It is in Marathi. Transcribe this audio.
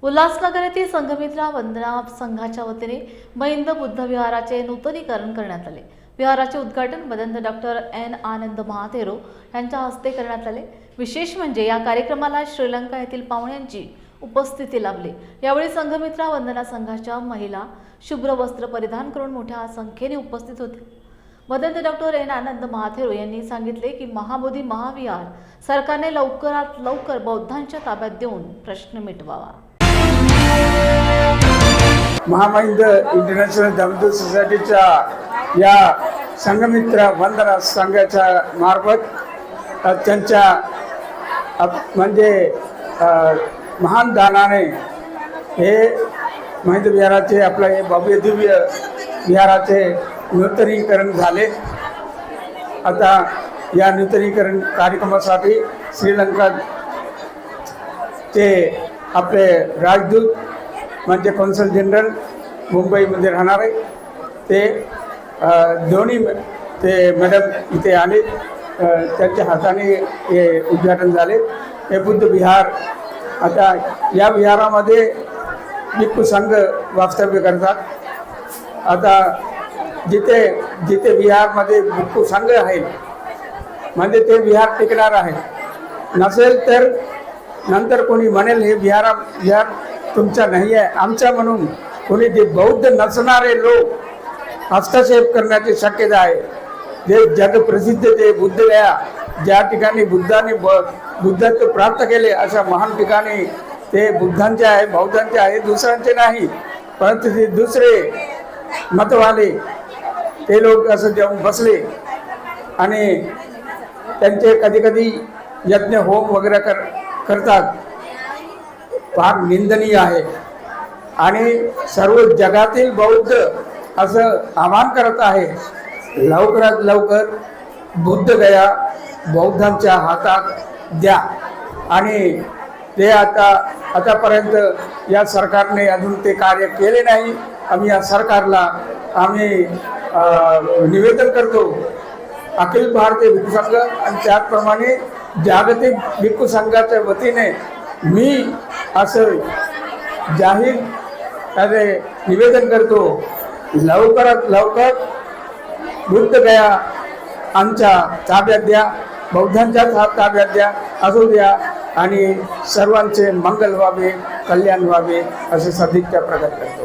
उल्हासनगर येथील संघमित्रा वंदना संघाच्या वतीने महिंद बुद्ध विहाराचे नूतनीकरण करण्यात आले। विहाराचे उद्घाटन मदंत डॉक्टर एन आनंद महाथेरो यांच्या हस्ते करण्यात आले। विशेष म्हणजे या कार्यक्रमाला श्रीलंका येथील पाहुण्यांची उपस्थिती लाभली। यावेळी संघमित्रा वंदना संघाच्या महिला शुभ्र वस्त्र परिधान करून मोठ्या संख्येने उपस्थित होते। मदंत डॉक्टर एन आनंद महाथेरो यांनी सांगितले की महाबोधी महाविहार सरकारने लवकरात लवकर बौद्धांच्या ताब्यात देऊन प्रश्न मिटवावा। महामहिंद इंटरनॅशनल धम्मदूत सोसायटीच्या या संघमित्रा वंदना संघाच्या मार्फत त्यांच्या म्हणजे महान दानाने हे महिंद विहाराचे आपलं हे भव्य दिव्य विहाराचे नूतनीकरण झाले। आता या नूतनीकरण कार्यक्रमासाठी श्रीलंका ते आपले राजदूत म्हणजे कौन्सल जनरल मुंबईमध्ये राहणारे ते दोन्ही ते मॅडम इथे आले, त्यांच्या हाताने हे उद्घाटन झाले। हे बुद्ध विहार, आता या विहारामध्ये भिक्खू संघ वास्तव्य करतात। आता जिथे जिथे विहारमध्ये भिक्खू संघ आहे म्हणजे ते विहार टिकणार आहे, नसेल तर नंतर कोणी म्हणेल हे विहार तुमचा नाही आहे आमचा म्हणून कोणी ते बौद्ध नसणारे लोक हस्तक्षेप करण्याची शक्यता आहे। जे जगप्रसिद्ध ते बुद्धगया, ज्या ठिकाणी बुद्धाने बुद्धत्व प्राप्त केले अशा महान ठिकाणी ते बुद्धांचे आहे, बौद्धांचे आहे, दुसऱ्यांचे नाही। परंतु ते दुसरे मतवाले ते लोक असं जाऊन बसले आणि त्यांचे कधी कधी यज्ञ होम वगैरे करतात, फार निंदनीय आहे। आणि सर्व जगातील बौद्ध असं आवाहन करत आहे, लवकरात लवकर बुद्धगया बौद्धांच्या हातात द्या। आणि ते आतापर्यंत या सरकारने अजून ते कार्य केले नाही। आम्ही या सरकारला निवेदन करतो, अखिल भारतीय भिक्खू संघ आणि त्याचप्रमाणे जागतिक भिक्खू संघाच्या वतीने मी असं जाहीर निवेदन करतो, लवकरात लवकर बुद्धगया आमच्या ताब्यात द्या, बौद्धांच्या ताब्यात द्या असू द्या आणि सर्वांचे मंगल व्हावे, कल्याण व्हावे असे सदिच्छा प्रकट करतो।